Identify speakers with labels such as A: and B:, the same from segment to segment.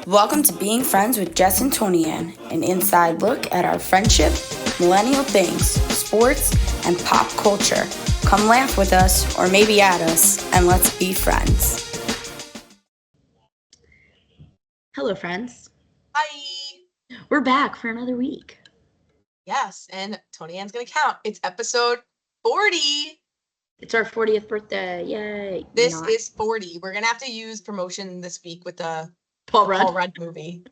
A: Welcome to Being Friends with Jess and Toni-ann, an inside look at our friendship, millennial things, sports, and pop culture. Come laugh with us, or maybe at us, and let's be friends. Hello, friends.
B: Hi.
A: We're back for another week.
B: Yes, and Toni-ann's gonna count. It's episode 40.
A: It's our 40th birthday. Yay.
B: This is 40. We're gonna have to use promotion this week with the
A: Paul
B: Rudd movie.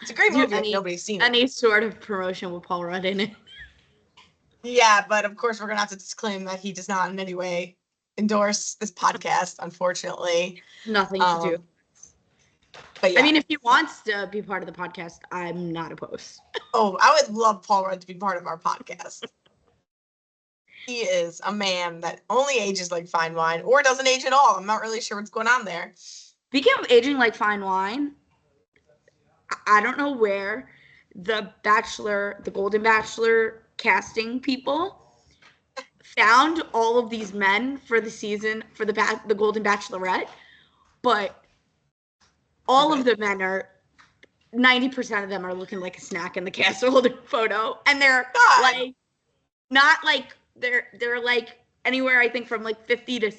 B: It's a great movie if nobody's seen it.
A: Any sort of promotion with Paul Rudd in it.
B: Yeah, but of course we're gonna have to disclaim that he does not in any way endorse this podcast, unfortunately.
A: Nothing to do.
B: But yeah.
A: I mean, if he wants to be part of the podcast, I'm not opposed.
B: Oh, I would love Paul Rudd to be part of our podcast. He is a man that only ages like fine wine or doesn't age at all. I'm not really sure what's going on there.
A: Speaking of aging like fine wine, I don't know where the Golden Bachelor casting people found all of these men for the season for the Golden Bachelorette, but all of the men are 90% of them are looking like a snack in the cast holder photo, and they're like not like they're like anywhere I think from like 50 to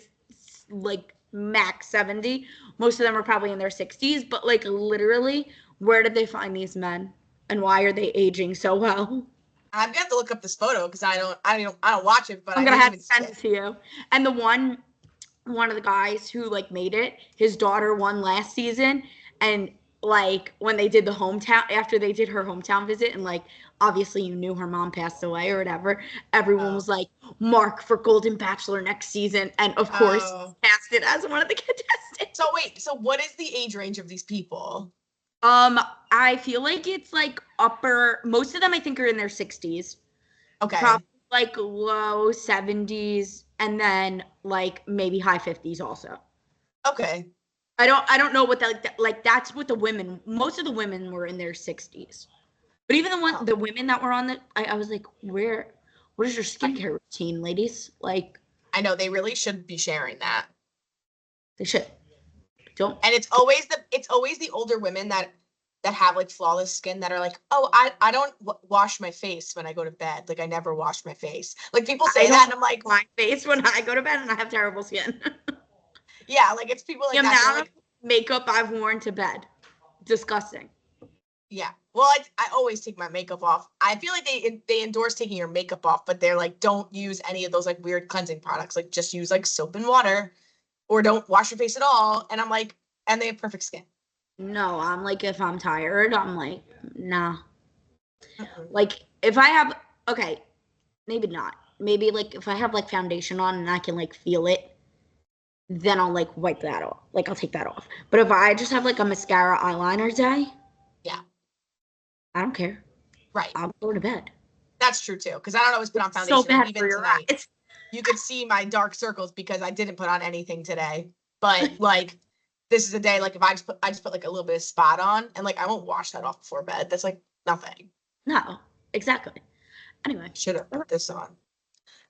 A: like max 70. Most of them are probably in their 60s, but like literally, where did they find these men, and why are they aging so well?
B: I'm gonna have to look up this photo because I don't watch it, but
A: I'm gonna have to send it to you. And the one of the guys who like made it, his daughter won last season, and like when they did the hometown, after they did her hometown visit, and like obviously you knew her mom passed away or whatever, everyone was like, mark for Golden Bachelor next season, and of course cast it as one of the contestants.
B: So wait, so what is the age range of these people?
A: I feel like it's like most of them I think are in their 60s.
B: Okay.
A: Probably like low 70s, and then like maybe high 50s also.
B: Okay.
A: I don't know what that like that's what the women, most of the women were in their 60s. But even the women that were on I was like, what is your skincare routine, ladies? Like,
B: I know they really should be sharing that.
A: They should. And
B: it's always the older women that have like flawless skin that are like, oh, I don't wash my face when I go to bed. Like I never wash my face. Like people say that, and I'm like,
A: my face when I go to bed, and I have terrible skin.
B: Yeah, like it's people like
A: the amount of makeup I've worn to bed, disgusting.
B: Yeah, well, I always take my makeup off. I feel like they endorse taking your makeup off, but they're like, don't use any of those like weird cleansing products. Like just use like soap and water, or don't wash your face at all. And I'm like, and they have perfect skin.
A: No, I'm like, if I'm tired, I'm like, nah. Like if I have, okay, maybe not. Maybe like if I have like foundation on and I can like feel it, then I'll like wipe that off. Like I'll take that off. But if I just have like a mascara eyeliner day,
B: yeah,
A: I don't care.
B: Right.
A: I'll go to bed.
B: That's true too, because I don't always put on foundation.
A: So bad for your eyes.
B: You could see my dark circles because I didn't put on anything today. But like this is a day, like if I just put like a little bit of spot on, and like I won't wash that off before bed. That's like nothing.
A: No, exactly. Anyway,
B: should have put this on.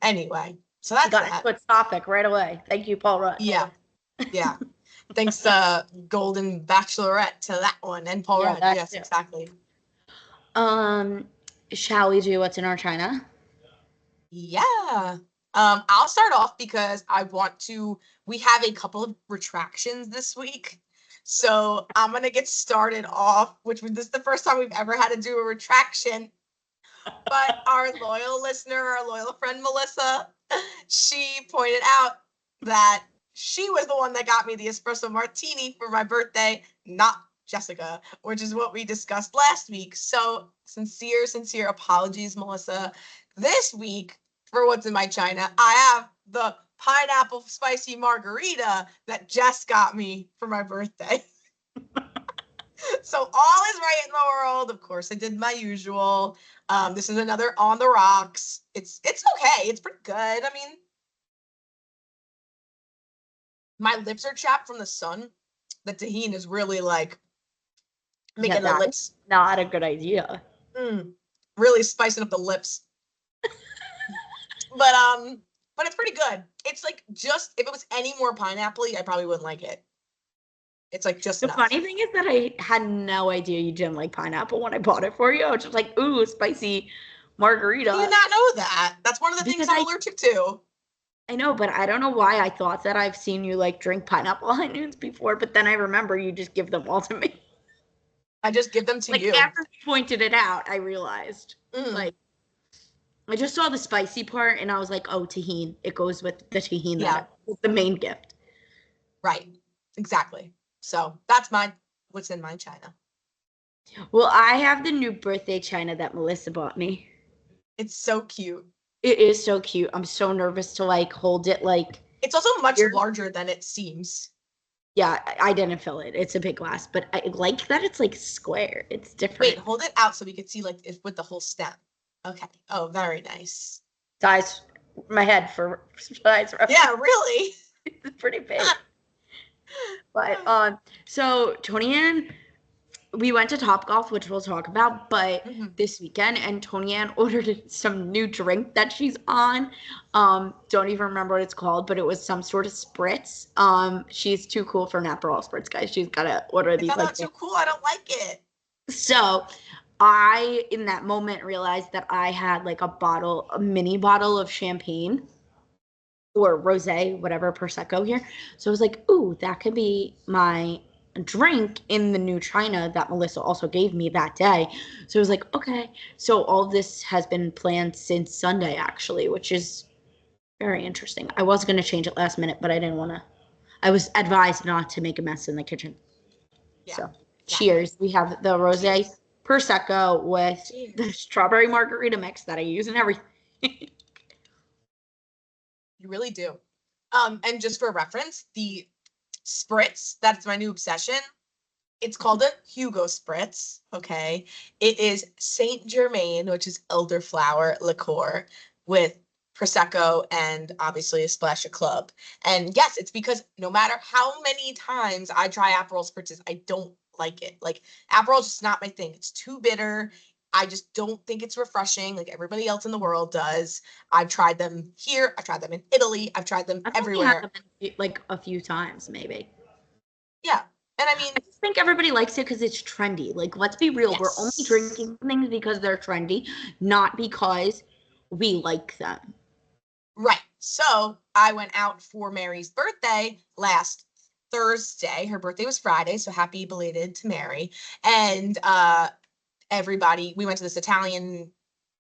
B: Anyway, so that's
A: that. Switch topic right away. Thank you, Paul Rudd.
B: Yeah. Thanks, Golden Bachelorette to that one, and Paul Rudd. Yes, too. Exactly.
A: Shall we do what's in our China?
B: Yeah. I'll start off because we have a couple of retractions this week. So I'm going to get started off, this is the first time we've ever had to do a retraction. But our loyal listener, our loyal friend, Melissa, she pointed out that she was the one that got me the Espresso Martini for my birthday, not Jessica, which is what we discussed last week. So sincere apologies, Melissa. This week, for what's in my China, I have the pineapple spicy margarita that Jess got me for my birthday. So all is right in the world. Of course, I did my usual. This is another on the rocks. It's okay. It's pretty good. I mean, my lips are chapped from the sun. The tahini is really like making the lips.
A: Not a good idea.
B: Really spicing up the lips. But but it's pretty good. It's like just if it was any more pineapple-y, I probably wouldn't like it. It's like just
A: The
B: enough.
A: funny thing is that I had no idea you didn't like pineapple when I bought it for you. I was just like, ooh, spicy margarita.
B: I did not know that. That's one of the things
A: Because
B: I'm allergic to.
A: I know, but I don't know why I thought that I've seen you like drink pineapple high noons before, but then I remember you just give them all to me.
B: I just give them to
A: Like
B: you.
A: after you pointed it out, I realized. Like I just saw the spicy part and I was like, oh, tahini. It goes with the tahini.
B: Yeah.
A: It's the main gift.
B: Right. Exactly. So that's what's in my china.
A: Well, I have the new birthday china that Melissa bought me.
B: It's so cute.
A: It is so cute. I'm so nervous to like hold it like.
B: It's also much larger than it seems.
A: Yeah, I didn't fill it. It's a big glass, but I like that it's like square. It's different.
B: Wait, hold it out so we can see like if with the whole stem. Okay. Oh, very nice.
A: Size my head for size.
B: Yeah, really.
A: It's pretty big. But so Toni-ann, we went to Topgolf, which we'll talk about, but this weekend, and Toni-ann ordered some new drink that she's on. Don't even remember what it's called, but it was some sort of spritz. She's too cool for an Aperol spritz, guys. She's gotta order these.
B: That's not too cool. I don't like it.
A: So I, in that moment, realized that I had like a mini bottle of champagne or rosé, whatever, Prosecco here. So I was like, ooh, that could be my drink in the new china that Melissa also gave me that day. So I was like, okay. So all this has been planned since Sunday, actually, which is very interesting. I was going to change it last minute, but I didn't want to. I was advised not to make a mess in the kitchen. Yeah, so cheers. We have the rosé Prosecco with the strawberry margarita mix that I use in everything.
B: You really do. And just for reference, the spritz, that's my new obsession. It's called a Hugo Spritz, okay? It is Saint Germain, which is elderflower liqueur with Prosecco and obviously a splash of club. And yes, it's because no matter how many times I try Aperol Spritzes, I don't like it. Like Aperol's just not my thing. It's too bitter. I just don't think it's refreshing like everybody else in the world does. I've tried them here. I've tried them in Italy. I've tried them everywhere.
A: Had them like a few times, maybe.
B: Yeah. And I mean,
A: I just think everybody likes it because it's trendy. Like, let's be real. Yes. We're only drinking things because they're trendy, not because we like them.
B: Right. So I went out for Mary's birthday last Thursday. Her birthday was Friday, so happy belated to Mary. And we went to this Italian,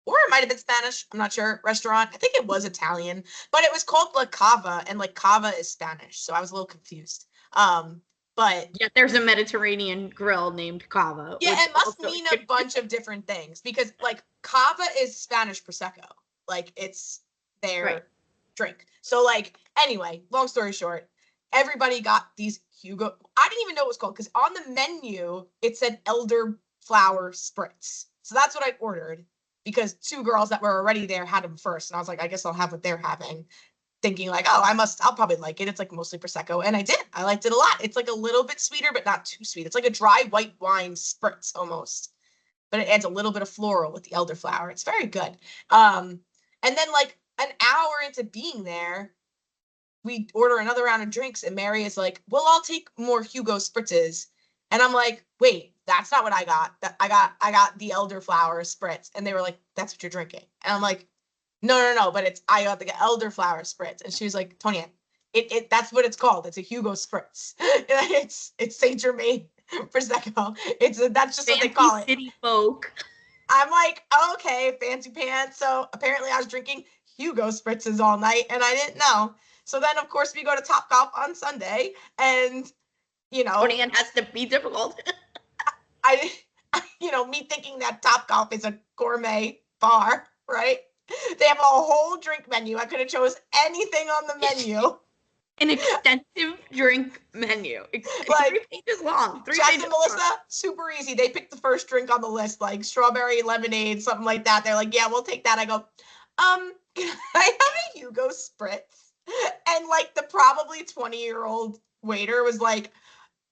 B: or it might have been Spanish, I'm not sure, restaurant. I think it was Italian, but it was called La Cava, and like Cava is Spanish, so I was a little confused. But
A: yeah, there's a Mediterranean grill named Cava.
B: Yeah, it must mean a bunch of different things because like Cava is Spanish Prosecco. Like it's their drink. So like anyway, long story short, everybody got these Hugo. I didn't even know what it was called because on the menu it said elderflower spritz. So that's what I ordered because two girls that were already there had them first, and I was like, I guess I'll have what they're having. Thinking like, oh, I'll probably like it. It's like mostly Prosecco. And I did. I liked it a lot. It's like a little bit sweeter, but not too sweet. It's like a dry white wine spritz almost. But it adds a little bit of floral with the elderflower. It's very good. And then like an hour into being there, we order another round of drinks and Mary is like, well, I'll take more Hugo Spritzes. And I'm like, wait, that's not what I got. I got the elderflower spritz. And they were like, that's what you're drinking. And I'm like, no, but I got the elderflower spritz. And she was like, Toni-ann, that's what it's called. It's a Hugo Spritz. It's Saint Germain Prosecco. That's just fancy what they call it.
A: City folk.
B: I'm like, okay, fancy pants. So apparently I was drinking Hugo Spritzes all night and I didn't know. So then of course we go to Topgolf on Sunday and
A: Toni-ann has to be difficult.
B: me thinking that Topgolf is a gourmet bar, right? They have a whole drink menu. I could have chose anything on the menu.
A: An extensive drink menu. Like 3 pages long.
B: Jess and Melissa, super easy. They picked the first drink on the list, like strawberry lemonade, something like that. They're like, yeah, we'll take that. I go, can I have a Hugo Spritz? And like the probably 20-year-old waiter was like,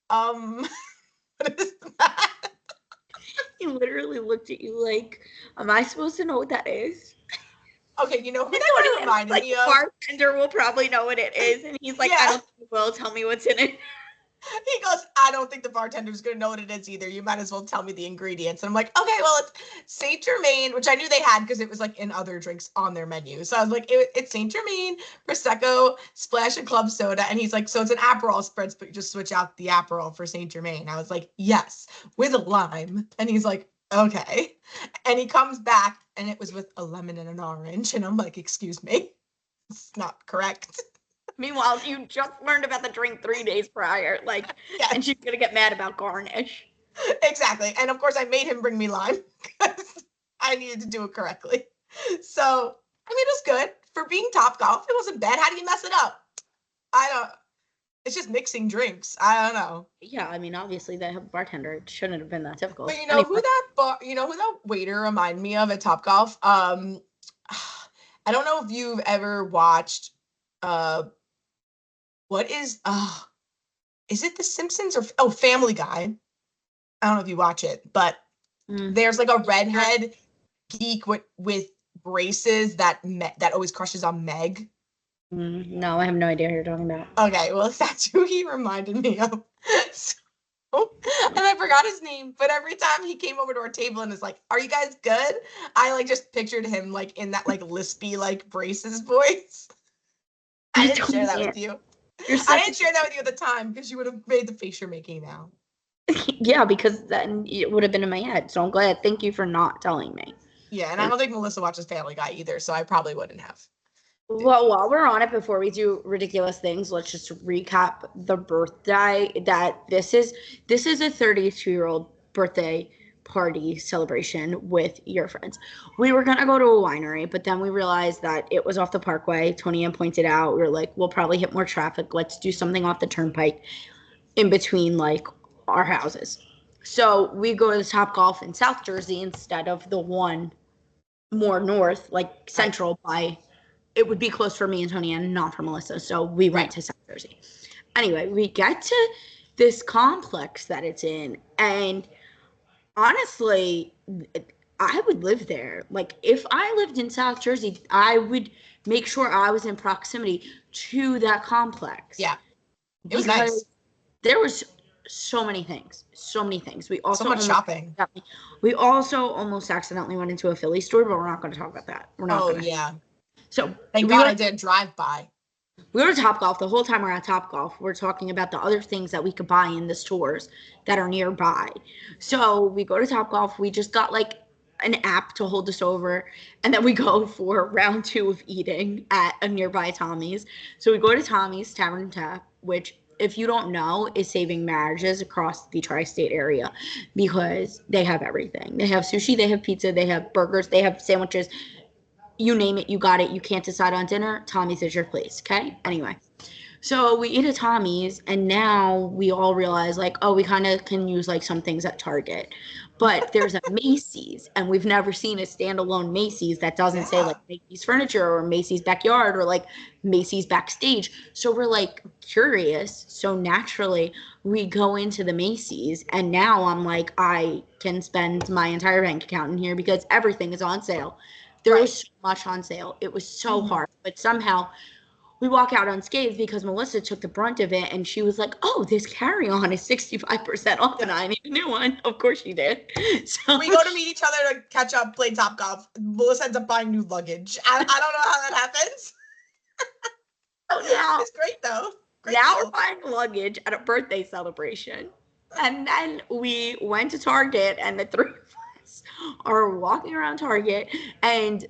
B: what is that?
A: He literally looked at you like, am I supposed to know what that is?
B: Okay, you know who that reminded me of?
A: Bartender will probably know what it is, and he's like, I don't think he will. Tell me what's in it.
B: He goes, I don't think the bartender's going to know what it is either. You might as well tell me the ingredients. And I'm like, okay, well, it's Saint Germain, which I knew they had because it was like in other drinks on their menu. So I was like, it's Saint Germain, Prosecco, splash of club soda. And he's like, so it's an Aperol spritz, but you just switch out the Aperol for Saint Germain. I was like, yes, with a lime. And he's like, okay. And he comes back and it was with a lemon and an orange. And I'm like, excuse me, it's not correct.
A: Meanwhile, you just learned about the drink 3 days prior, like, and she's gonna get mad about garnish.
B: Exactly, and of course, I made him bring me lime because I needed to do it correctly. So, I mean, it was good for being Topgolf. It wasn't bad. How do you mess it up? I don't. It's just mixing drinks. I don't know.
A: Yeah, I mean, obviously, the bartender shouldn't have been that difficult.
B: But you know who that waiter reminded me of at Topgolf? I don't know if you've ever watched. What is it The Simpsons or Family Guy? I don't know if you watch it, but there's like a redhead geek with braces that always crushes on Meg.
A: No, I have no idea who you're talking about.
B: Okay, well, that's who he reminded me of. And I forgot his name, but every time he came over to our table and is like, "Are you guys good?" I like just pictured him like in that like lispy like braces voice. I didn't share that with you. I didn't share that with you at the time because you would have made the face you're making now.
A: Yeah, because then it would have been in my head. So I'm glad. Thank you for not telling me.
B: Yeah, and I don't think Melissa watches Family Guy either, so I probably wouldn't have.
A: Well, while we're on it, before we do ridiculous things, let's just recap the birthday. That this is a 32-year-old birthday party celebration with your friends. We were gonna go to a winery, but then we realized that it was off the Parkway. Toni-ann pointed out, we were like, we'll probably hit more traffic. Let's do something off the turnpike in between like our houses. So we go to the Topgolf in South Jersey instead of the one more north, like central by. It would be close for me and Toni-ann, not for Melissa. So we went to South Jersey. Anyway, we get to this complex that it's in, and honestly, I would live there. Like, if I lived in South Jersey, I would make sure I was in proximity to that complex.
B: Yeah. It was nice.
A: There was so many things. We also
B: so much shopping.
A: We also almost accidentally went into a Philly store, but we're not going to talk about that. We're not going to.
B: Yeah.
A: So
B: thank God I didn't drive by.
A: We go to Topgolf. The whole time we're at Topgolf, we're talking about the other things that we could buy in the stores that are nearby. So we go to Topgolf. We just got like an app to hold us over, and then we go for round 2 of eating at a nearby Tommy's. So we go to Tommy's Tavern and Tap, which, if you don't know, is saving marriages across the tri-state area because they have everything. They have sushi, they have pizza, they have burgers, they have sandwiches. You name it, you got it. You can't decide on dinner, Tommy's is your place, okay? Anyway, so we eat at Tommy's, and now we all realize, like, oh, we kind of can use, like, some things at Target. But there's a Macy's, and we've never seen a standalone Macy's that doesn't say, like, Macy's Furniture or Macy's Backyard or, like, Macy's Backstage. So we're, like, curious. So naturally, we go into the Macy's, and now I'm like, I can spend my entire bank account in here because everything is on sale. There was so much on sale. It was so hard. But somehow we walk out unscathed because Melissa took the brunt of it, and she was like, oh, this carry-on is 65% off, and I need a new one. Of course she did. So
B: we go to meet each other to catch up, play Topgolf. Melissa ends up buying new luggage. I don't know how that happens. It's great, though.
A: We're buying luggage at a birthday celebration. And then we went to Target, and the 3 of us are walking around Target, and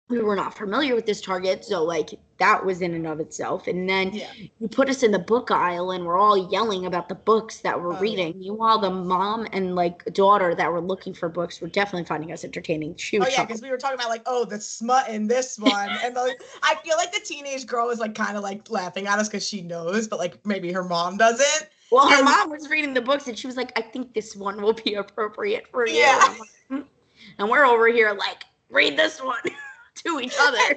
A: we were not familiar with this Target, so like that was in and of itself. And then you put us in the book aisle, and we're all yelling about the books that we're reading. Meanwhile, the mom and like daughter that were looking for books were definitely finding us entertaining.
B: Because we were talking about like, oh, the smut in this one, and like, I feel like the teenage girl is like kind of like laughing at us because she knows, but like maybe her mom doesn't.
A: Well, her mom was reading the books, and she was like, I think this one will be appropriate for you. And we're over here like, read this one. To each other.
B: And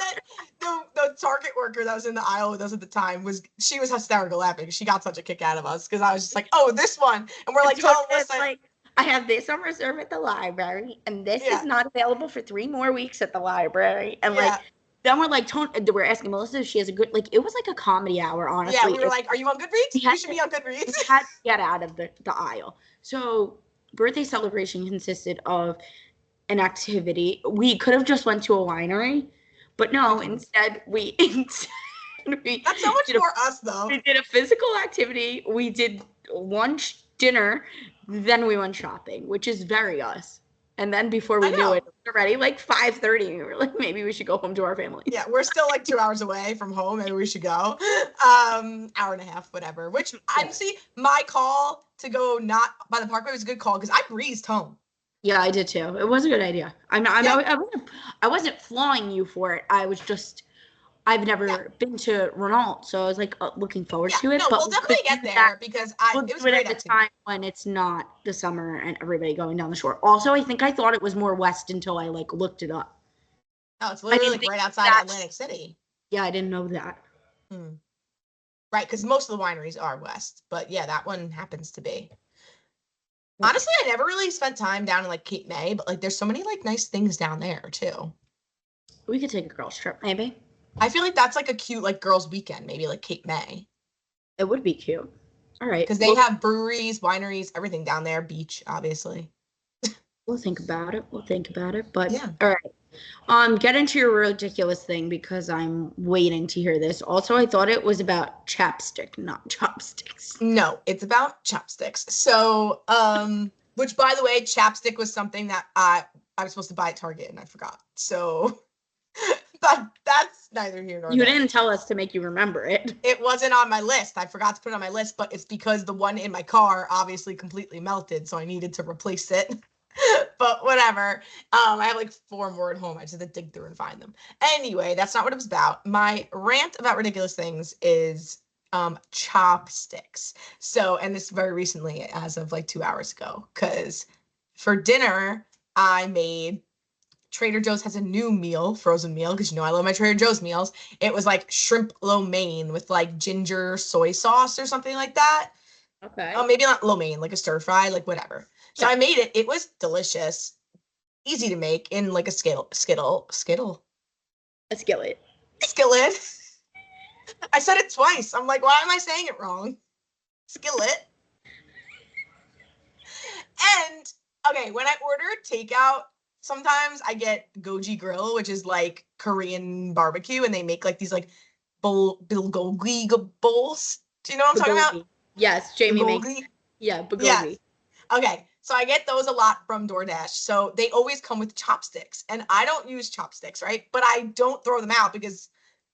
B: then the Target worker that was in the aisle with us at the time was hysterical laughing. She got such a kick out of us because I was just like, oh, this one. And we're like, oh, listen.
A: Like, I have this on reserve at the library, and this is not available for 3 more weeks at the library. And like, then we're asking Melissa if she has a good, like, it was like a comedy hour, honestly.
B: Yeah, we were like, are you on Goodreads? You should be on Goodreads.
A: We had to get out of the aisle. So birthday celebration consisted of an activity. We could have just went to a winery, but no, instead we
B: That's so much more us, though.
A: We did a physical activity. We did lunch, dinner, then we went shopping, which is very us. And then before we knew it, already like 5:30, we were like, maybe we should go home to our family.
B: Yeah, we're still like 2 hours away from home. Maybe we should go. Hour and a half, whatever. Which, honestly, my call to go not by the parkway was a good call because I breezed home.
A: Yeah, I did too. It was a good idea. I wasn't flying you for it. I was just, I've never been to Renault, so I was like looking forward to it.
B: No,
A: but
B: we'll definitely get there because it was great
A: at the time when it's not the summer and everybody going down the shore. Also, I think I thought it was more west until I like looked it up.
B: Oh, it's literally like right outside Atlantic City.
A: Yeah, I didn't know that.
B: Right, because most of the wineries are west, but yeah, that one happens to be. Honestly, I never really spent time down in like Cape May, but like there's so many like nice things down there too.
A: We could take a girls trip, maybe.
B: I feel like that's like a cute like girls weekend, maybe like Cape May.
A: It would be cute. All right.
B: Because they have breweries, wineries, everything down there, beach, obviously.
A: We'll think about it. But
B: yeah.
A: All right. Get into your ridiculous thing because I'm waiting to hear this. Also, I thought it was about chapstick, not chopsticks.
B: No, it's about chopsticks. So, which by the way, chapstick was something that I was supposed to buy at Target and I forgot. So but that's neither here nor there.
A: You didn't tell us to make you remember it.
B: It wasn't on my list. I forgot to put it on my list, but it's because the one in my car obviously completely melted, so I needed to replace it. But whatever. I have like 4 more at home. I just had to dig through and find them. Anyway, that's not what it was about. My rant about ridiculous things is chopsticks. So, and this very recently, as of like 2 hours ago, because for dinner, I made Trader Joe's has a new meal, frozen meal, because you know I love my Trader Joe's meals. It was like shrimp lo mein with like ginger soy sauce or something like that.
A: Okay.
B: Oh, maybe not lo mein, like a stir fry, like whatever. So I made it. It was delicious, easy to make in like a skillet. I said it twice. I'm like, why am I saying it wrong? Skillet. And okay, when I order takeout, sometimes I get Goji Grill, which is like Korean barbecue, and they make like these like bulgogi bowls. Do you know what I'm talking about?
A: Yes, Jamie
B: bulgogi?
A: makes. Yeah, bulgogi.
B: Yes. Okay, so I get those a lot from DoorDash. So they always come with chopsticks, and I don't use chopsticks, right? But I don't throw them out because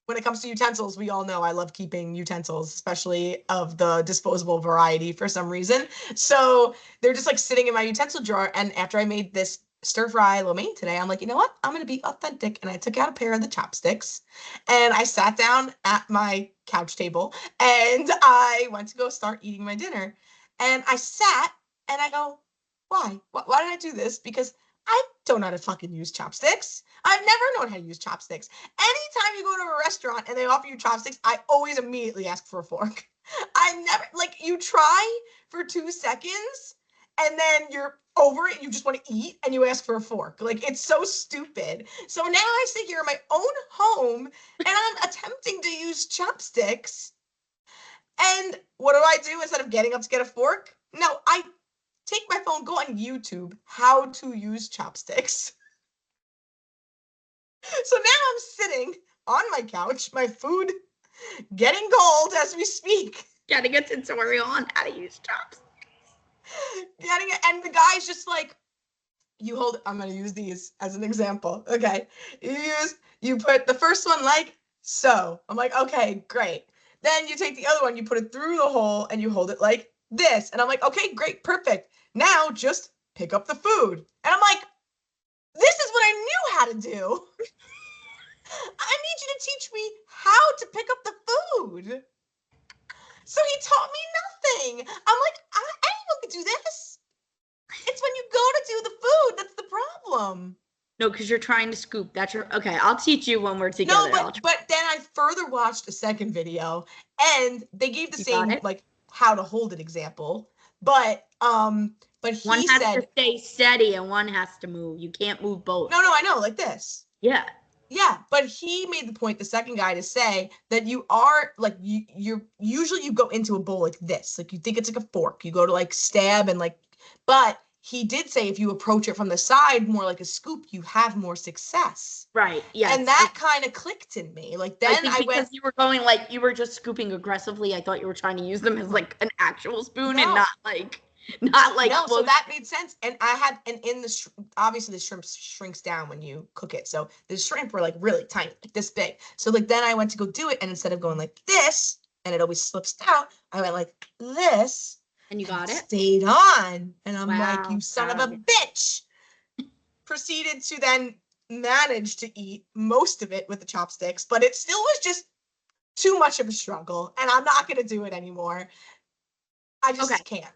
B: when it comes to utensils, we all know I love keeping utensils, especially of the disposable variety for some reason. So they're just like sitting in my utensil drawer. And after I made this stir fry lo mein today, I'm like, you know what? I'm going to be authentic. And I took out a pair of the chopsticks and I sat down at my couch table and I went to go start eating my dinner. And I sat and I go, why? Why did I do this? Because I don't know how to fucking use chopsticks. I've never known how to use chopsticks. Anytime you go to a restaurant and they offer you chopsticks, I always immediately ask for a fork. I never, like, you try for 2 seconds and then you're over it. You just want to eat and you ask for a fork. Like, it's so stupid. So now I sit here in my own home and I'm attempting to use chopsticks. And what do? Instead of getting up to get a fork? No, I take my phone, go on YouTube, how to use chopsticks. So now I'm sitting on my couch, my food getting cold as we speak.
A: Gotta get tutorial on how to use chopsticks.
B: And the guy's just like, you hold, I'm going to use these as an example. Okay. You put the first one like so. I'm like, okay, great. Then you take the other one, you put it through the hole and you hold it like this. And I'm like, okay, great, perfect. Now just pick up the food. And I'm like, this is what I knew how to do. I need you to teach me how to pick up the food. So he taught me nothing. I'm like, anyone can do this. It's when you go to do the food that's the problem.
A: No, because you're trying to scoop. That's your okay. I'll teach you when we're together.
B: No, but then I further watched a second video, and they gave the same like how to hold it example. But he
A: one has to stay steady and one has to move. You can't move both.
B: No, I know, like this.
A: Yeah.
B: Yeah, but he made the point, the second guy, to say that you are like you're usually you go into a bowl like this, like you think it's like a fork. You go to like stab and like, but he did say if you approach it from the side more like a scoop, you have more success.
A: Right. Yeah.
B: And that kind of clicked in me. Like then
A: I think because you were going like you were just scooping aggressively, I thought you were trying to use them as like an actual spoon and not like
B: no, so that made sense. And I had, and in the obviously the shrimp shrinks down when you cook it, so the shrimp were like really tiny, like this big. So like then I went to go do it, and instead of going like this and it always slips out, I went like this,
A: and you got it,
B: stayed on, and I'm
A: wow,
B: like, you son of a bitch. Proceeded to then manage to eat most of it with the chopsticks, but it still was just too much of a struggle, and I'm not gonna do it anymore. I just can't.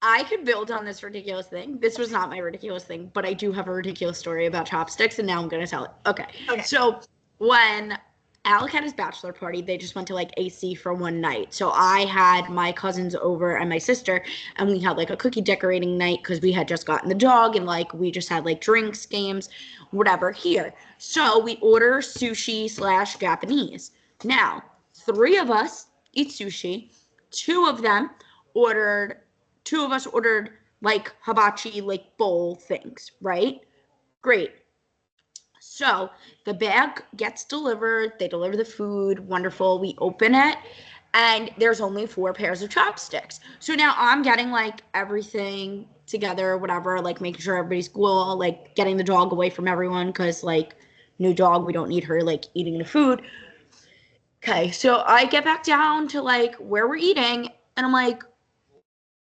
A: I could build on this ridiculous thing. This was not my ridiculous thing, but I do have a ridiculous story about chopsticks, and now I'm going to tell it. Okay. So when Alec had his bachelor party, they just went to like AC for one night. So I had my cousins over and my sister, and we had like a cookie decorating night because we had just gotten the dog, and like we just had like drinks, games, whatever here. So we order sushi / Japanese. Now, 3 of us eat sushi. 2 of us ordered like hibachi, like bowl things, right? Great. So the bag gets delivered. They deliver the food. Wonderful. We open it, and there's only 4 pairs of chopsticks. So now I'm getting like everything together, whatever, like making sure everybody's cool, like getting the dog away from everyone because like new dog, we don't need her like eating the food. Okay, so I get back down to like where we're eating, and I'm like,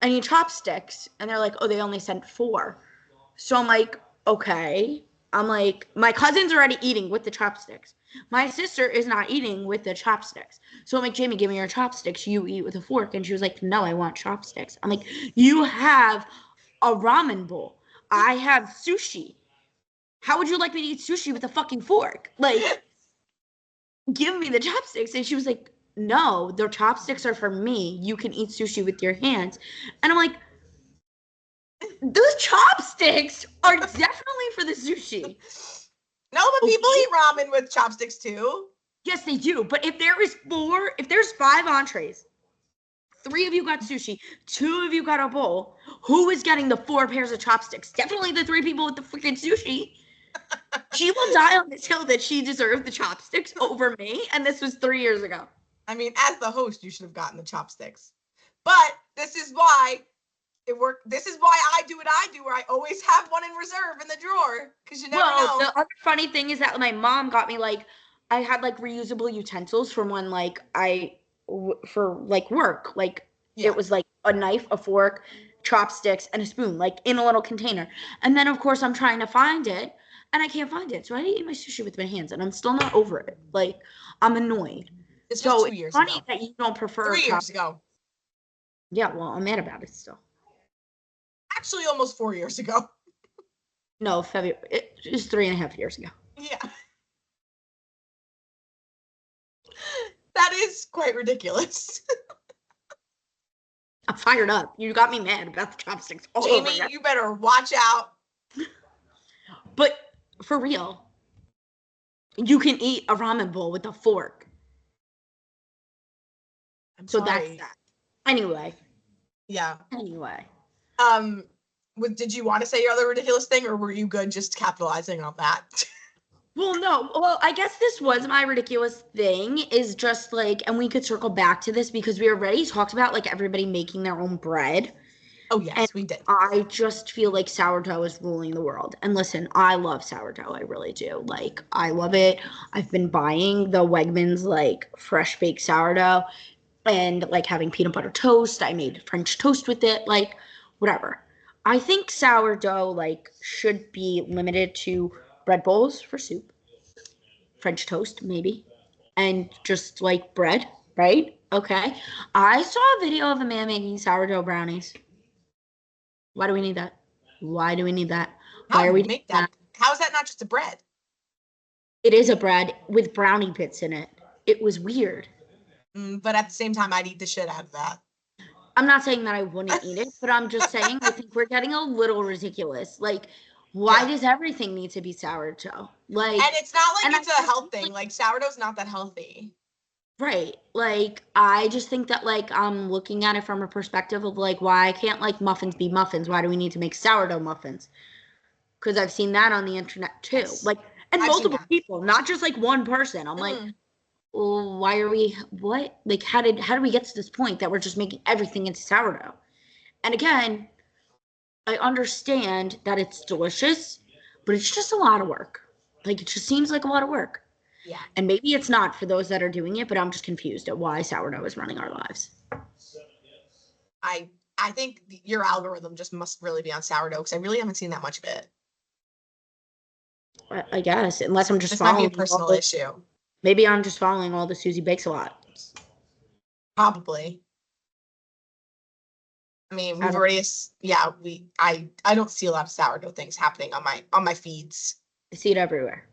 A: I need chopsticks. And they're like, oh, they only sent 4. So I'm like, okay. I'm like, my cousin's already eating with the chopsticks. My sister is not eating with the chopsticks. So I'm like, Jamie, give me your chopsticks. You eat with a fork. And she was like, no, I want chopsticks. I'm like, you have a ramen bowl. I have sushi. How would you like me to eat sushi with a fucking fork? Like, give me the chopsticks. And she was like, no, the chopsticks are for me. You can eat sushi with your hands. And I'm like, those chopsticks are definitely for the sushi.
B: No, but people eat ramen with chopsticks too.
A: Yes, they do. But if there's 5 entrees, 3 of you got sushi, 2 of you got a bowl, who is getting the 4 pairs of chopsticks? Definitely the 3 people with the freaking sushi. She will die on this hill that she deserved the chopsticks over me, and this was 3 years ago.
B: I mean, as the host, you should have gotten the chopsticks. But this is why it worked. This is why I do what I do, where I always have one in reserve in the drawer, because you never know.
A: The other funny thing is that my mom got me like, I had like reusable utensils from when like for like work, like it was like a knife, a fork, chopsticks, and a spoon, like in a little container. And then of course I'm trying to find it, and I can't find it. So I had to eat my sushi with my hands, and I'm still not over it. Like, I'm annoyed.
B: This was 2 years ago.
A: It's funny that you don't prefer
B: 3 years ago.
A: Yeah, well, I'm mad about it still.
B: Actually, almost 4 years ago.
A: No, February. It was 3.5 years ago.
B: Yeah. That is quite ridiculous.
A: I'm fired up. You got me mad about the chopsticks.
B: Jamie, you better watch out.
A: But for real, you can eat a ramen bowl with a fork. So that's that. Anyway.
B: Yeah.
A: Anyway.
B: Did you want to say your other ridiculous thing, or were you good just capitalizing on that?
A: Well, no. Well, I guess this was my ridiculous thing, is just like, and we could circle back to this because we already talked about like everybody making their own bread.
B: Oh, yes, and we did.
A: I just feel like sourdough is ruling the world. And listen, I love sourdough. I really do. Like, I love it. I've been buying the Wegmans, like, fresh baked sourdough and, like, having peanut butter toast. I made French toast with it. Like, whatever. I think sourdough, like, should be limited to bread bowls for soup. French toast, maybe. And just, like, bread, right? Okay. I saw a video of a man making sourdough brownies. Why do we need that? Why do we need that? Why are we
B: make that? How is that not just a bread?
A: It is a bread with brownie bits in it. It was weird.
B: But at the same time, I'd eat the shit out of that.
A: I'm not saying that I wouldn't eat it, but I'm just saying I think we're getting a little ridiculous. Like, Why does everything need to be sourdough? Like,
B: and it's not like
A: and
B: it's a health thing. Like sourdough's not that healthy.
A: right. Like, I just think that, like, I'm looking at it from a perspective of, like, why can't, like, muffins be muffins? Why do we need to make sourdough muffins? Because I've seen that on the internet, too.
B: Yes.
A: Like, and
B: I've seen
A: multiple
B: that.
A: people, not just, like, one person. I'm like, well, why are we, what? Like, how did we get to this point that we're just making everything into sourdough? And again, I understand that it's delicious, but it's just a lot of work. Like, it just seems like a lot of work.
B: Yeah.
A: And maybe it's not for those that are doing it, but I'm just confused at why sourdough is running our lives.
B: I think your algorithm just must really be on sourdough because I really haven't seen that much of it.
A: I guess, unless I'm just
B: this
A: following.
B: Might be a personal issue.
A: Maybe I'm just following all the Susie Bakes a lot.
B: Probably. I mean, we've already, I don't see a lot of sourdough things happening on my feeds.
A: I see it everywhere.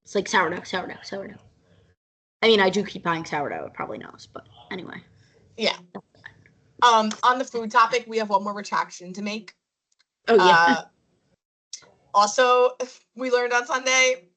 A: It's like sourdough. I mean, I do keep buying sourdough. It probably knows, but anyway.
B: Yeah. On the food topic, we have one more retraction to make.
A: Oh yeah.
B: Also, we learned on Sunday,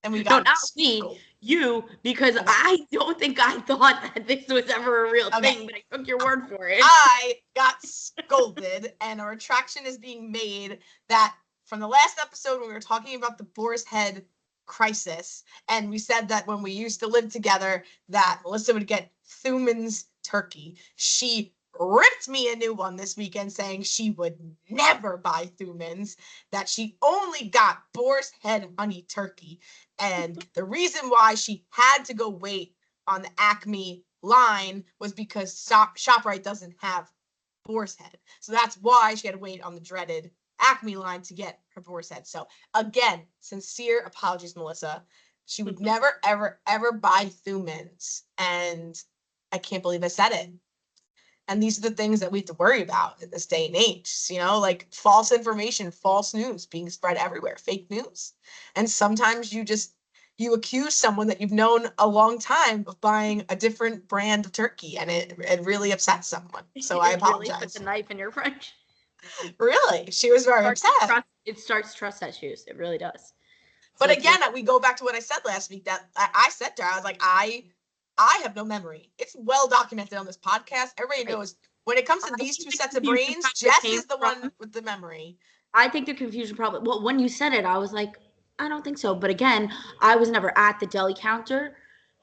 B: and we got
A: not me, you, because okay. I don't think I thought that this was ever a real thing, but I took your word for it.
B: I got scolded, and a retraction is being made that from the last episode when we were talking about the boar's head crisis, and we said that when we used to live together, that Melissa would get Thuman's turkey. She ripped me a new one this weekend saying she would never buy Thuman's, that she only got boar's head honey turkey. And the reason why she had to go wait on the Acme line was because ShopRite doesn't have boar's head. So that's why she had to wait on the dreaded Acme line to get her boar's head. So again, sincere apologies, Melissa. She would never, ever, ever buy Thuman's. And I can't believe I said it. And these are the things that we have to worry about in this day and age, you know, like false information, false news being spread everywhere, fake news. And sometimes you accuse someone that you've known a long time of buying a different brand of turkey, and it really upsets someone. So I apologize.
A: Really put the knife in your French.
B: Really? She was very upset.
A: It starts trust issues. It really does.
B: But so again, we go back to what I said last week, that I said to her, I was like, I have no memory. It's well documented on this podcast. Everybody knows when it comes to these two sets of brains, Jess is the one with the memory.
A: I think the confusion probably, well, when you said it, I was like, I don't think so. But again, I was never at the deli counter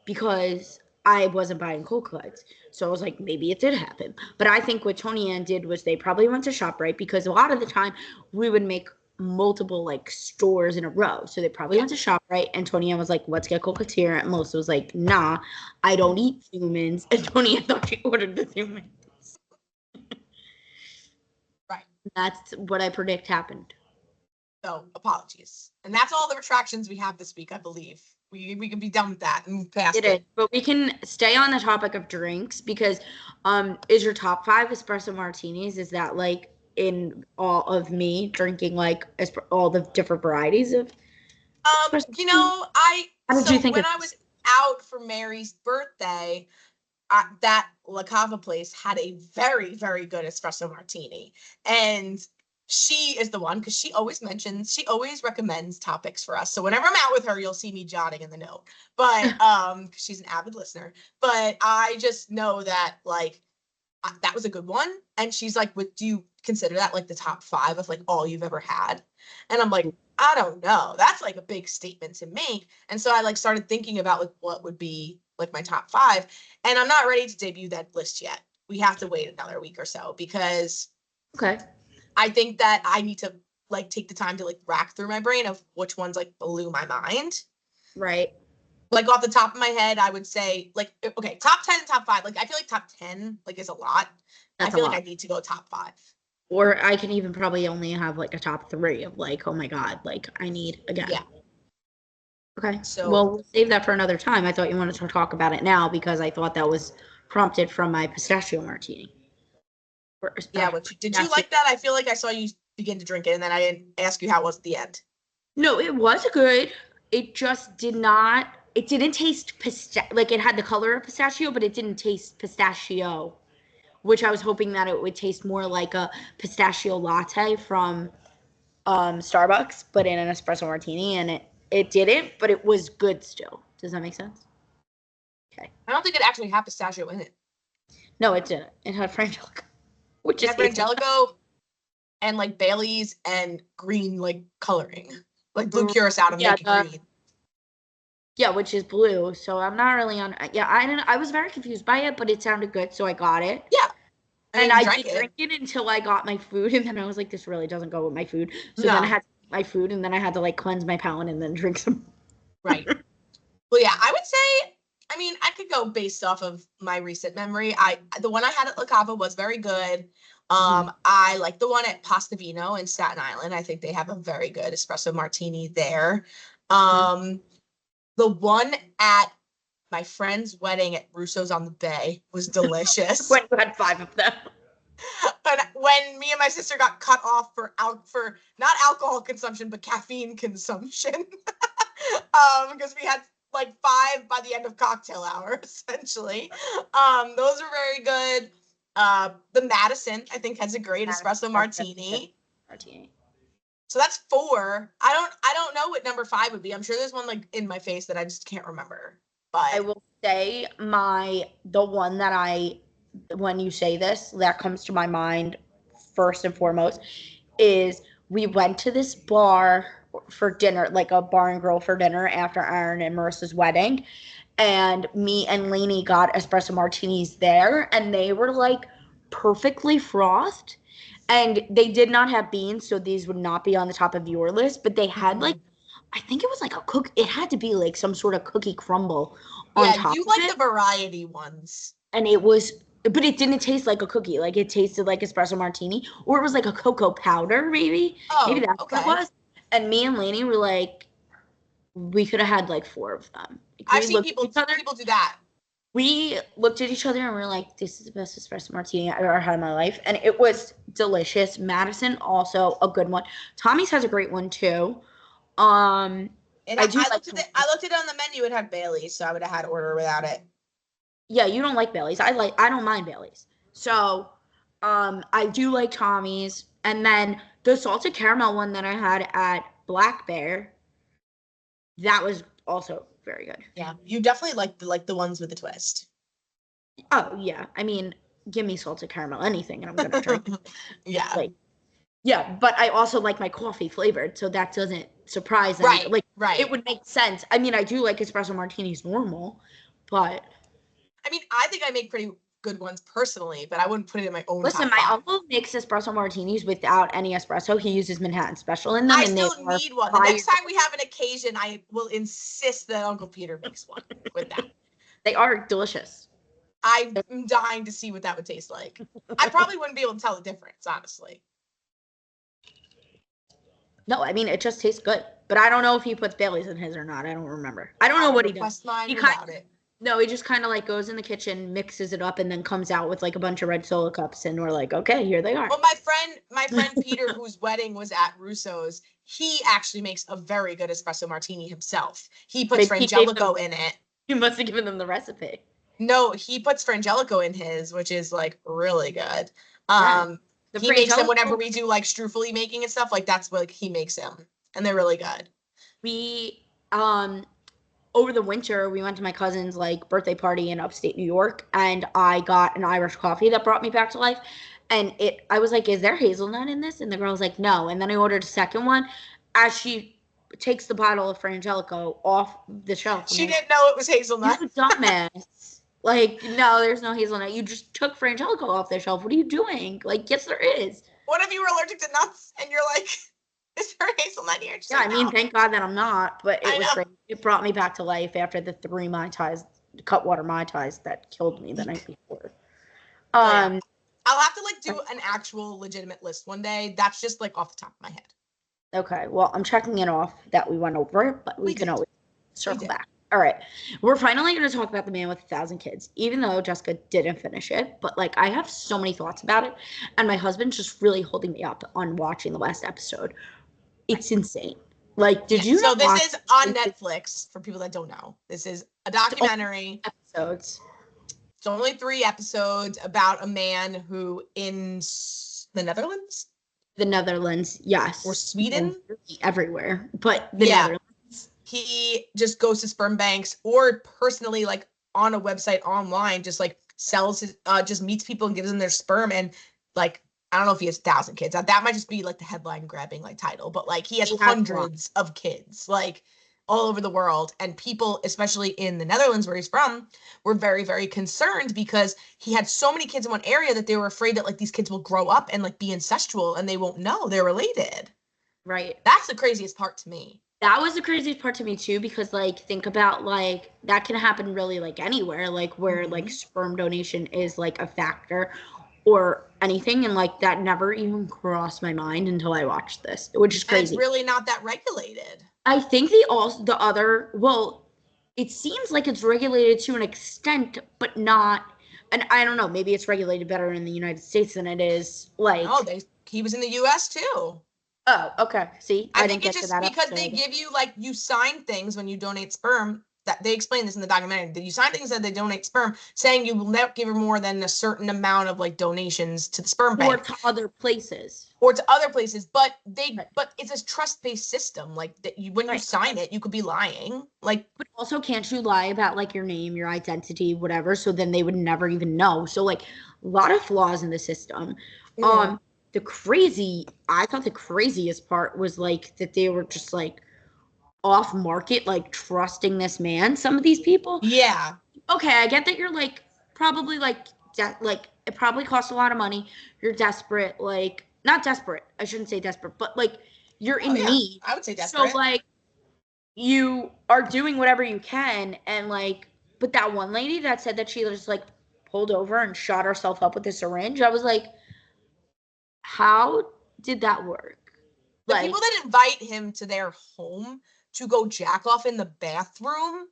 A: because I wasn't buying cold cuts. So I was like, maybe it did happen. But I think what Toni-ann did was they probably went to ShopRite, because a lot of the time we would make multiple like stores in a row. So they probably went to ShopRite, and Toni-ann was like, let's get cold cuts here. And Melissa was like, nah, I don't eat Thuman's. And Toni-ann thought she ordered the Thuman's.
B: Right.
A: That's what I predict happened.
B: So apologies. And that's all the retractions we have this week, I believe. We can be done with that and move past it.
A: But we can stay on the topic of drinks, because is your top 5 espresso martinis? Is that like in all of me drinking like all the different varieties of
B: you know,
A: how did you think
B: when I was out for Mary's birthday, that La Cava place had a very, very good espresso martini. And she is the one, because she always recommends topics for us. So whenever I'm out with her, you'll see me jotting in the note. But she's an avid listener. But I just know that like that was a good one. And she's like, do you consider that like the top 5 of like all you've ever had? And I'm like, I don't know. That's like a big statement to make. And so I like started thinking about like what would be like my top 5. And I'm not ready to debut that list yet. We have to wait another week or so, because I think that I need to like take the time to like rack through my brain of which ones like blew my mind.
A: Right.
B: Like off the top of my head, I would say like, okay, top 10 and top 5. Like I feel like top 10 like is a lot.
A: That's
B: I feel like I need to go top 5.
A: Or I can even probably only have like a top 3 of like, oh my God, like I need again.
B: Yeah.
A: Okay. So we'll save that for another time. I thought you wanted to talk about it now because I thought that was prompted from my pistachio martini.
B: Yeah, did you like that? I feel like I saw you begin to drink it, and then I didn't ask you how it was at the end.
A: No, it was good. It just didn't taste like it had the color of pistachio, but it didn't taste pistachio, which I was hoping that it would taste more like a pistachio latte from Starbucks, but in an espresso martini, and it didn't, but it was good still. Does that make sense? Okay.
B: I don't think it actually had pistachio in it.
A: No, it didn't. It had Frangelico, which
B: It
A: is
B: had Frangelico and like Bailey's and green like coloring, like blue curacao to make it green.
A: Yeah, which is blue. So I'm not really on. Yeah, I was very confused by it, but it sounded good, so I got it.
B: Yeah.
A: I did drink it until I got my food, and then I was like, this really doesn't go with my food. So then I had to eat my food, and then I had to like cleanse my palate and then drink some.
B: Right. Well, yeah, I would say, I mean, I could go based off of my recent memory. The one I had at La Cava was very good. I like the one at Pasta Vino in Staten Island. I think they have a very good espresso martini there. The one at my friend's wedding at Russo's on the Bay was delicious.
A: When you had 5 of them.
B: And when me and my sister got cut off for not alcohol consumption, but caffeine consumption. Because we had like 5 by the end of cocktail hour, essentially. Those are very good. The Madison, I think, has a great espresso martini. So that's 4. I don't know what number 5 would be. I'm sure there's one like in my face that I just can't remember. But
A: I will say the one that when you say this, that comes to my mind first and foremost is we went to this bar for dinner, like a bar and grill for dinner after Aaron and Marissa's wedding. And me and Lainey got espresso martinis there, and they were like perfectly frothed. And they did not have beans, so these would not be on the top of your list. But they had like, I think it was like it had to be like some sort of cookie crumble on top of it. Yeah,
B: you like the variety ones.
A: And but it didn't taste like a cookie. Like it tasted like espresso martini, or it was like a cocoa powder, maybe.
B: Oh,
A: maybe that's what it was. And me and Lainey were like, we could have had like 4 of them.
B: I've seen people do that.
A: We looked at each other and we're like, this is the best espresso martini I've ever had in my life. And it was delicious. Madison, also a good one. Tommy's has a great one too.
B: I looked at it on the menu. It had Bailey's, so I would have had to order without it.
A: Yeah, you don't like Bailey's. I don't mind Bailey's. So, I do like Tommy's. And then the salted caramel one that I had at Black Bear, that was also very good.
B: Yeah, you definitely like the ones with the twist.
A: Oh yeah, I mean, give me salted caramel, anything, and I'm gonna drink.
B: Yeah.
A: Yeah, but I also like my coffee flavored, so that doesn't surprise me.
B: Right.
A: It would make sense. I mean, I do like espresso martinis normal, but
B: I mean, I think I make pretty good ones personally, but I wouldn't put it in my own.
A: Listen, my uncle makes espresso martinis without any espresso. He uses Manhattan Special in them.
B: I still need one. The next time we have an occasion, I will insist that Uncle Peter makes one with that.
A: They are delicious.
B: I'm dying to see what that would taste like. I probably wouldn't be able to tell the difference, honestly.
A: No, I mean, it just tastes good. But I don't know if he puts Bailey's in his or not. I don't remember. I don't know what he does. No, he just kind of like goes in the kitchen, mixes it up, and then comes out with like a bunch of red Solo cups, and we're like, okay, here they are.
B: Well, my friend Peter, whose wedding was at Russo's, he actually makes a very good espresso martini himself. He puts Frangelico in it.
A: You must have given them the recipe.
B: No, he puts Frangelico in his, which is like really good. He makes them whenever we do like Struffoli making and stuff. Like that's what he makes them, and they're really good.
A: We over the winter, we went to my cousin's like birthday party in upstate New York, and I got an Irish coffee that brought me back to life. And I was like, is there hazelnut in this? And the girl was like, no. And then I ordered a second one. As she takes the bottle of Frangelico off the shelf.
B: She didn't know it was hazelnut.
A: You dumbass. Like, no, there's no hazelnut. You just took Frangelico off the shelf. What are you doing? Like, yes, there is.
B: What if you were allergic to nuts and you're like, is there hazelnut here?
A: Yeah, I mean, thank God that I'm not, but it was great. It brought me back to life after the 3 Mai Tais, Cutwater Mai Tais that killed me the night before.
B: I'll have to like do an actual legitimate list one day. That's just like off the top of my head.
A: Okay, well, I'm checking it off that we went over it, but we can always circle back. All right, we're finally going to talk about The Man with 1,000 Kids, even though Jessica didn't finish it. But like, I have so many thoughts about it, and my husband's just really holding me up on watching the last episode. It's insane. Like, did you?
B: So this is on Netflix for people that don't know. This is a documentary.
A: Episodes.
B: It's only 3 episodes about a man who in the Netherlands
A: The Netherlands, yes.
B: Or Sweden.
A: Everywhere, but the
B: Yeah.
A: Netherlands.
B: He just goes to sperm banks or personally, like on a website online, just like sells his, just meets people and gives them their sperm. And like, I don't know if he has 1,000 kids. That might just be like the headline grabbing like title, but like he has hundreds of kids like all over the world. And people, especially in the Netherlands where he's from, were very, very concerned because he had so many kids in one area that they were afraid that like these kids will grow up and like be incestual and they won't know they're related.
A: Right.
B: That's the craziest part to me.
A: That was the craziest part to me too, because like think about like that can happen really like anywhere, like where like sperm donation is like a factor or anything, and like that never even crossed my mind until I watched this, which is crazy.
B: And it's really not that regulated.
A: I think it seems like it's regulated to an extent, but not. And I don't know, maybe it's regulated better in the United States than it is like.
B: Oh, he was in the U.S. too.
A: Oh, okay. See,
B: I think it's just because they give you like you sign things when you donate sperm. That they explain this in the documentary. That you sign things that they donate sperm, saying you will never give more than a certain amount of like donations to the sperm bank
A: or to other places.
B: But it's a trust-based system. Like that, when you sign it, you could be lying. Like,
A: but also, can't you lie about like your name, your identity, whatever? So then they would never even know. So like a lot of flaws in the system. Yeah. I thought the craziest part was like that they were just like off market, like trusting this man. Some of these people.
B: Yeah.
A: Okay, I get that you're like probably like it probably costs a lot of money. You're desperate, like not desperate. I shouldn't say desperate, but like you're in need.
B: I would say desperate.
A: So like you are doing whatever you can, and like, but that one lady that said that she just like pulled over and shot herself up with a syringe, I was like, how did that work?
B: The people that invite him to their home to go jack off in the bathroom.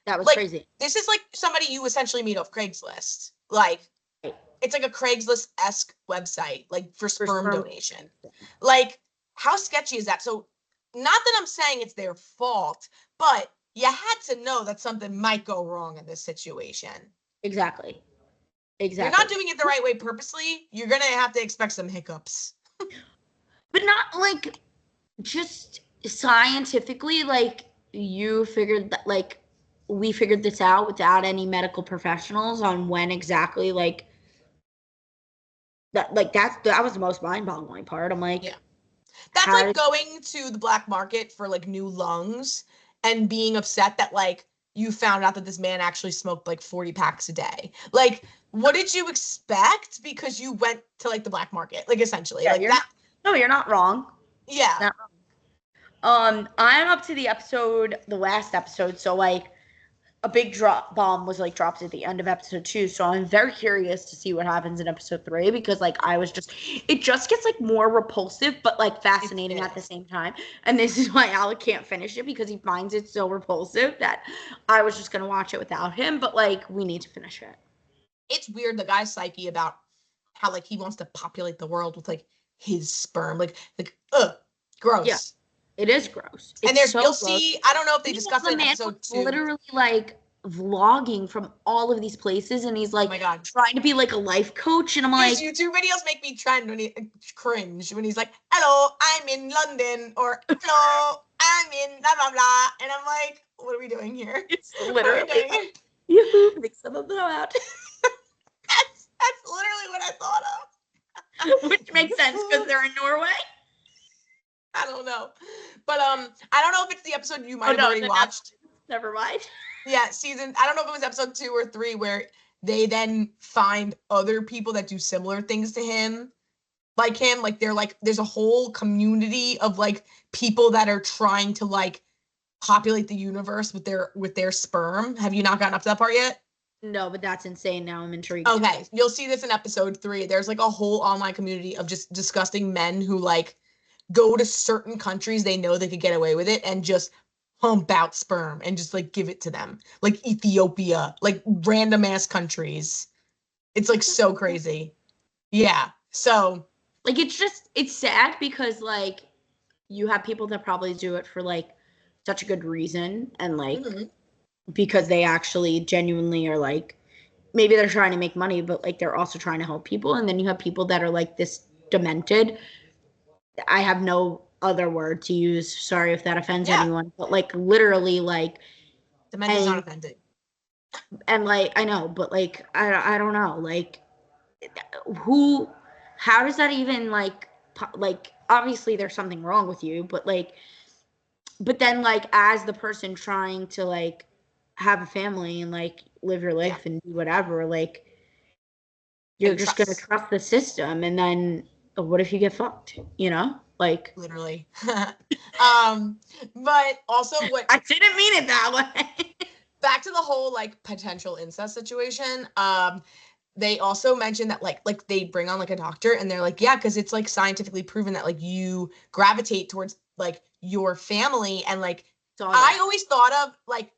A: That was like, crazy.
B: This is like somebody you essentially meet off Craigslist. Like, it's like a Craigslist-esque website, like for sperm donation. Like, how sketchy is that? So, not that I'm saying it's their fault, but you had to know that something might go wrong in this situation.
A: Exactly.
B: You're not doing it the right way purposely. You're going to have to expect some hiccups.
A: But not like just scientifically, like you figured that, like we figured this out without any medical professionals on when exactly like that, like that was the most mind-boggling part. I'm like,
B: yeah, that's like going to the black market for like new lungs and being upset that like you found out that this man actually smoked like 40 packs a day. Like, what did you expect? Because you went to like the black market, like essentially, like that.
A: No, you're not wrong.
B: Yeah.
A: Not wrong. I'm up to the last episode, so like a big bomb was like dropped at the end of episode 2, so I'm very curious to see what happens in episode 3, because like it just gets like more repulsive but like fascinating at the same time. And this is why Alec can't finish it, because he finds it so repulsive that I was just gonna watch it without him, but like we need to finish it.
B: It's weird, the guy's psyche about how like he wants to populate the world with like his sperm, like gross.
A: Yeah, it is gross.
B: And you'll see, I don't know if they discussed it in episode 2.
A: Literally like vlogging from all of these places, and he's like,
B: oh my God,
A: trying to be like a life coach, and I'm like,
B: his YouTube videos make me cringe when he's like, hello, I'm in London, or hello, I'm in blah blah blah, and I'm like, what are we doing here?
A: It's literally you make some of them out.
B: That's literally what I thought of.
A: Which makes sense because they're in Norway.
B: I don't know. But I don't know if it's the episode you might have already watched.
A: Never mind.
B: Yeah, I don't know if it was episode 2 or 3 where they then find other people that do similar things to him. Like him, like they're like there's a whole community of like people that are trying to like populate the universe with their sperm. Have you not gotten up to that part yet?
A: No, but that's insane. Now I'm intrigued.
B: Okay, you'll see this in episode 3. There's like a whole online community of just disgusting men who like go to certain countries they know they could get away with it and just pump out sperm and just like give it to them, like Ethiopia, like random ass countries. It's like so crazy. Yeah. So
A: like it's sad because like you have people that probably do it for like such a good reason, and like because they actually genuinely are like, maybe they're trying to make money, but like they're also trying to help people. And then you have people that are like this demented I have no other word to use. Sorry if that offends
B: Yeah.
A: anyone, but like literally like
B: Demented is not offended.
A: and like I know, but like I don't know, like who, how does that even like obviously there's something wrong with you, but like, but then like as the person trying to like have a family and like live your
B: Yeah.
A: life and do whatever, like you're
B: And
A: just gonna
B: trust.
A: trust the system, and then what if you get fucked, you know, like
B: Literally. But also what
A: I didn't mean it that way.
B: back to the whole like potential incest situation. They also mentioned that like they bring on like a doctor and they're like, yeah, because it's like scientifically proven that like you gravitate towards like your family. And like I always thought of like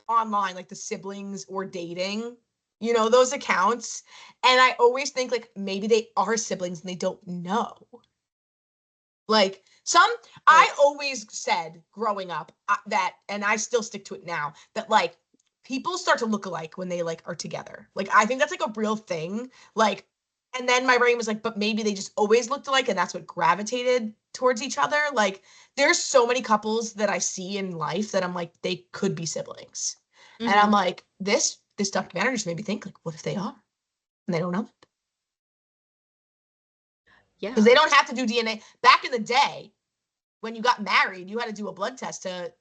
B: online like the siblings or dating, you know, those accounts. And I always think like maybe they are siblings and they don't know. Like I always said growing up that, and I still stick to it now, that like people start to look alike when they like are together. Like I think that's like a real thing. Like, and then my brain was like, but maybe they just always looked alike and that's what gravitated towards each other. Like there's so many couples that I see in life that I'm like, they could be siblings. Mm-hmm. And I'm like, this documentary just made me think like, what if they are? And they don't know it. Yeah. Because they don't have to do DNA. Back in the day, when you got married, you had to do a blood test to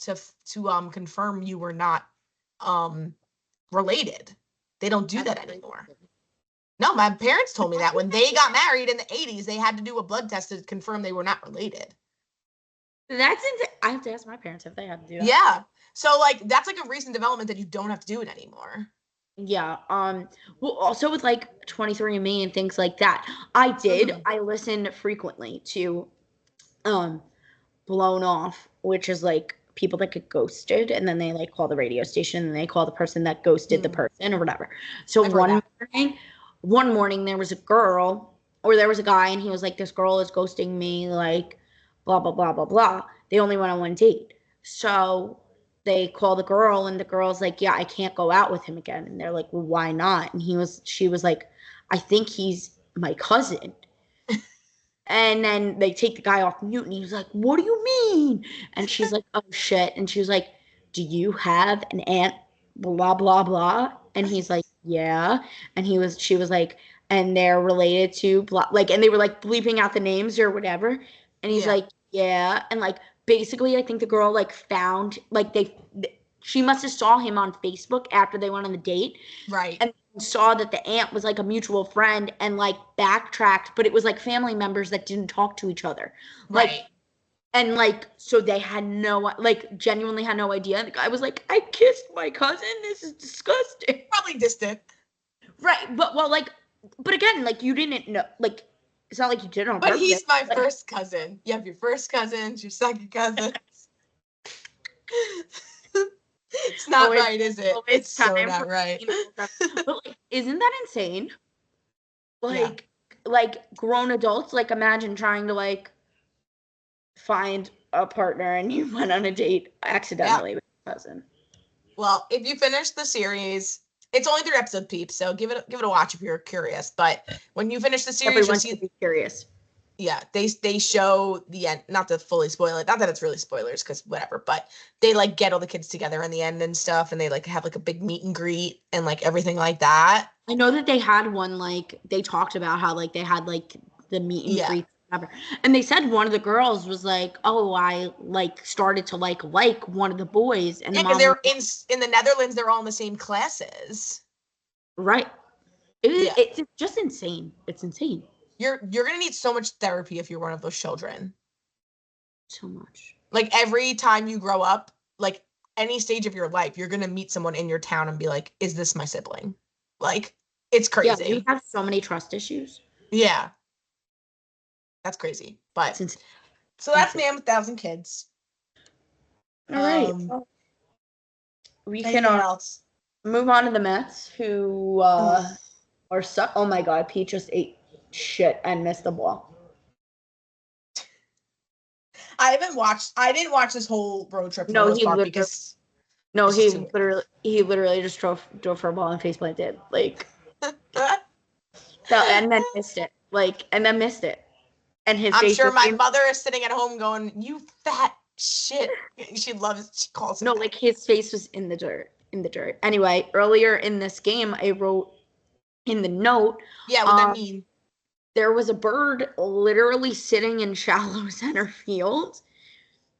B: confirm you were not related. They don't do that anymore. No, my parents told me that when they got married in the 80s, they had to do a blood test to confirm they were not related.
A: That's insane. I have to ask my parents if they have to do that.
B: Yeah. So like that's like a recent development that you don't have to do it anymore.
A: Yeah. Well, also with like 23andMe and things like that, I did. Mm-hmm. I listened frequently to Blown Off, which is like people that get ghosted, and then they like call the radio station and they call the person that ghosted the person or whatever. So one morning there was a girl, or there was a guy, and he was like, this girl is ghosting me, like blah blah blah blah blah. They only went on one date. So they call the girl, and the girl's like, yeah, I can't go out with him again. And they're like, well, why not? And she was like, I think he's my cousin. And then they take the guy off mute, and he's like, what do you mean? And she's like, oh shit. And she was like, do you have an aunt, blah blah blah? And he's like, yeah. And she was like, and they're related to blah, like, and they were like bleeping out the names or whatever. And he's like, yeah. And like basically I think the girl like found, like she must have saw him on Facebook after they went on the date.
B: Right.
A: And saw that the aunt was like a mutual friend and like backtracked, but it was like family members that didn't talk to each other. Like, right. And like, so they had genuinely had no idea. And the guy was like, I kissed my cousin. This is disgusting.
B: Probably distant.
A: Right. But again, like you didn't know, like, it's not like you did it on purpose.
B: But he's my first cousin. You have your first cousins, your second cousins. It's not right, is it? It's so not right.
A: But like, isn't that insane? Like, like grown adults, like imagine trying to like find a partner and you went on a date accidentally with your cousin.
B: Well, if you finish the series, it's only 3 episodes, peeps, so give it a watch if you're curious. But when you finish the series,
A: everyone should be curious.
B: Yeah, they show the end, not to fully spoil it, not that it's really spoilers because whatever, but they like get all the kids together in the end and stuff, and they like have like a big meet and greet and like everything like that.
A: I know that they had one, like they talked about how like they had like the meet and greet, whatever. And they said one of the girls was like, oh, I like started to like one of the boys, and
B: because they're in the Netherlands, they're all in the same classes,
A: right? It's just insane. It's insane.
B: You're gonna need so much therapy if you're one of those children.
A: So much.
B: Like every time you grow up, like any stage of your life, you're gonna meet someone in your town and be like, "Is this my sibling?" Like it's crazy.
A: Yeah, you have so many trust issues.
B: Yeah, that's crazy. But so that's Man with 1,000 Kids.
A: All right. We can move on to the Mets, who are so. Oh my God, Pete just ate shit and missed the ball.
B: I didn't watch this whole road trip.
A: He literally just drove for a ball and face planted, like, and then missed it. And his
B: I'm
A: face
B: sure
A: was
B: my mother is sitting at home going, "You fat shit." She calls him
A: no,
B: that.
A: like his face was in the dirt. In the dirt. Anyway, earlier in this game, I wrote in the note,
B: Yeah, what that mean?
A: there was a bird literally sitting in shallow center field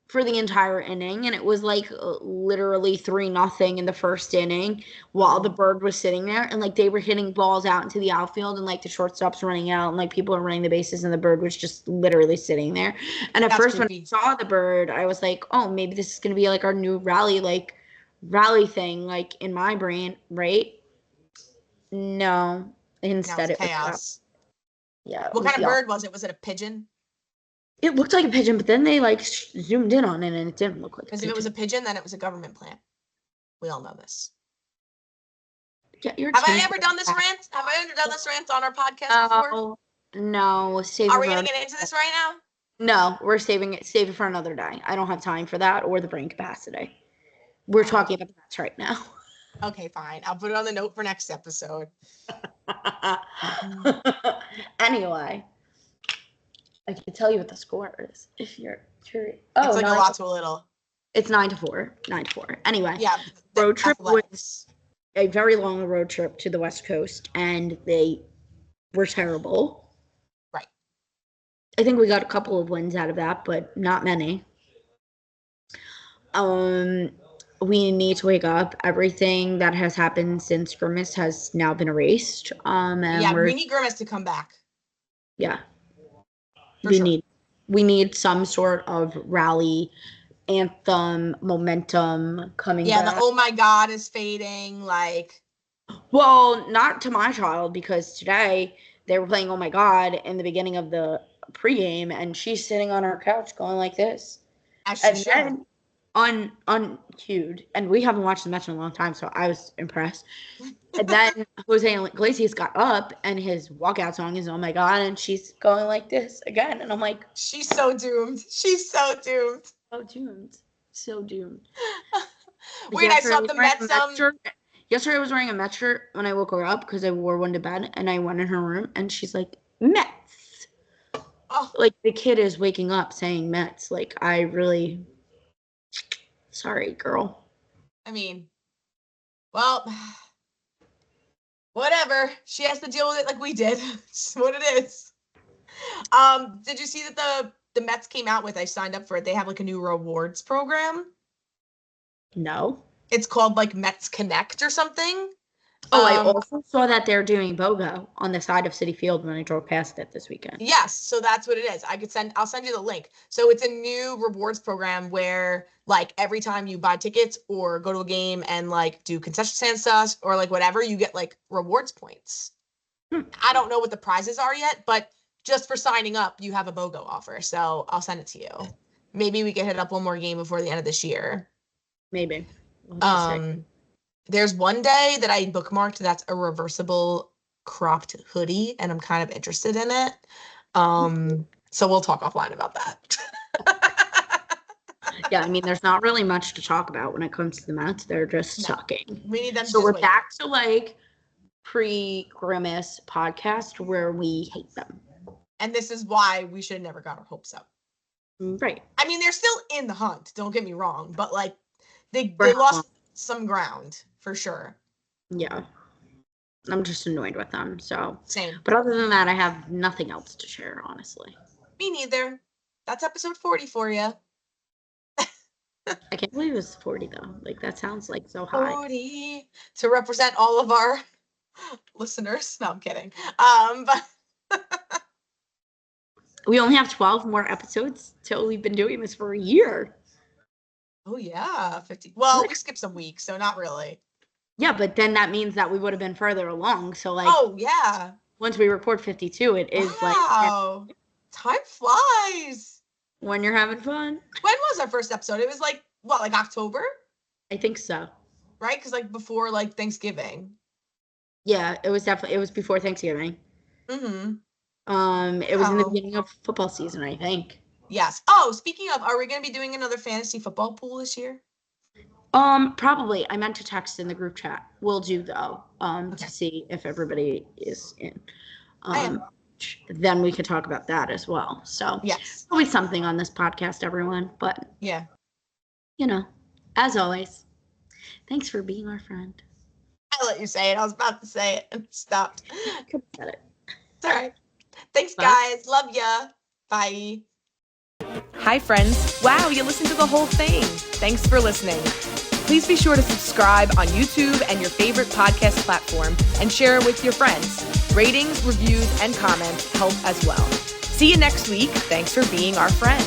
A: for the entire inning, and it was like literally 3-0 in the first inning while the bird was sitting there, and like they were hitting balls out into the outfield, and like the shortstop's running out, and like people are running the bases, and the bird was just literally sitting there. And at
B: That's
A: first
B: creepy.
A: when I saw the bird, I was like, oh, maybe this is gonna be like our new rally thing, like in my brain, right? No, instead
B: It's
A: it was
B: chaos.
A: yeah.
B: What kind of bird was it? Was it a pigeon?
A: It looked like a pigeon, but then they like zoomed in on it, and it didn't look like a
B: Because
A: pigeon.
B: if it was a pigeon, then it was a government plant. We all know this.
A: Yeah,
B: Have I ever done this rant? Have I ever done this rant on our podcast before?
A: No, save
B: Are
A: it
B: we
A: for
B: gonna get into this right now?
A: No, we're saving it. Save it for another day. I don't have time for that or the brain capacity. We're talking about that right now.
B: Okay, fine. I'll put it on the note for next episode.
A: Anyway, I can tell you what the score is if you're curious.
B: Oh, it's like a lot to a little.
A: It's 9-4. 9-4. Anyway,
B: yeah.
A: Road trip was a very long road trip to the West Coast, and they were terrible.
B: Right.
A: I think we got a couple of wins out of that, but not many. We need to wake up. Everything that has happened since Grimace has now been erased. And
B: we need Grimace to come back.
A: Yeah.
B: For sure.
A: We need some sort of rally, anthem, momentum coming back.
B: Yeah, the oh my God is fading. Like,
A: well, not to my child, because today they were playing oh my God in the beginning of the pregame, and she's sitting on her couch going like this.
B: As she should.
A: Then uncued, and we haven't watched the match in a long time, so I was impressed. And then Jose Iglesias got up, and his walkout song is "Oh My God," and she's going like this again, and I'm like,
B: she's so doomed. She's so doomed.
A: So doomed. So doomed.
B: Wait, I saw the Mets.
A: Yesterday I was wearing a Mets shirt when I woke her up because I wore one to bed, and I went in her room, and she's like, Mets. Oh. Like, the kid is waking up saying Mets. Like, I really... Sorry, girl.
B: I mean, well, whatever. She has to deal with it like we did. It's what it is. Did you see that the Mets came out with, I signed up for it, they have like a new rewards program?
A: No.
B: It's called like Mets Connect or something.
A: Oh, I also saw that they're doing BOGO on the side of Citi Field when I drove past it this weekend.
B: Yes, so that's what it is. I'll send you the link. So it's a new rewards program where like every time you buy tickets or go to a game and like do concession stand stuff or like whatever, you get like rewards points. I don't know what the prizes are yet, but just for signing up, you have a BOGO offer. So I'll send it to you. Maybe we can hit up one more game before the end of this year.
A: Maybe.
B: There's one day that I bookmarked that's a reversible cropped hoodie, and I'm kind of interested in it. So we'll talk offline about that.
A: Yeah, I mean, there's not really much to talk about when it comes to the Mets. They're just sucking.
B: We need them.
A: So we're back to like pre-Grimace podcast where we hate them.
B: And this is why we should have never got our hopes up.
A: Right.
B: I mean, they're still in the hunt. Don't get me wrong, but like they lost some ground for sure.
A: Yeah. I'm just annoyed with them. So
B: same.
A: But other than that, I have nothing else to share, honestly.
B: Me neither. That's episode 40 for you.
A: I can't believe it was 40 though. Like that sounds like so high.
B: 40 to represent all of our listeners. No, I'm kidding. But
A: we only have 12 more episodes till we've been doing this for a year.
B: Oh yeah, 50. Well, we skipped some weeks, so not really.
A: Yeah, but then that means that we would have been further along. So like,
B: oh yeah,
A: once we record 52, it is
B: wow. Time flies
A: when you're having fun.
B: When was our first episode? It was like what, like October?
A: I think so.
B: Right, because like before like Thanksgiving.
A: Yeah, it was before Thanksgiving.
B: Mm-hmm.
A: It was in the beginning of football season, I think.
B: Yes. Oh, speaking of, are we going to be doing another fantasy football pool this year?
A: Probably. I meant to text in the group chat. We'll do though. Okay. To see if everybody is in. then we could talk about that as well. So
B: Yes.
A: always something on this podcast, everyone. But
B: yeah,
A: as always, thanks for being our friend.
B: I'll let you say it. I was about to say it and stopped.
A: Could have said it.
B: It's all right. Thanks,
A: Bye.
B: guys. Love ya. Bye.
C: Hi, friends. Wow, you listened to the whole thing. Thanks for listening. Please be sure to subscribe on YouTube and your favorite podcast platform and share it with your friends. Ratings, reviews, and comments help as well. See you next week. Thanks for being our friend.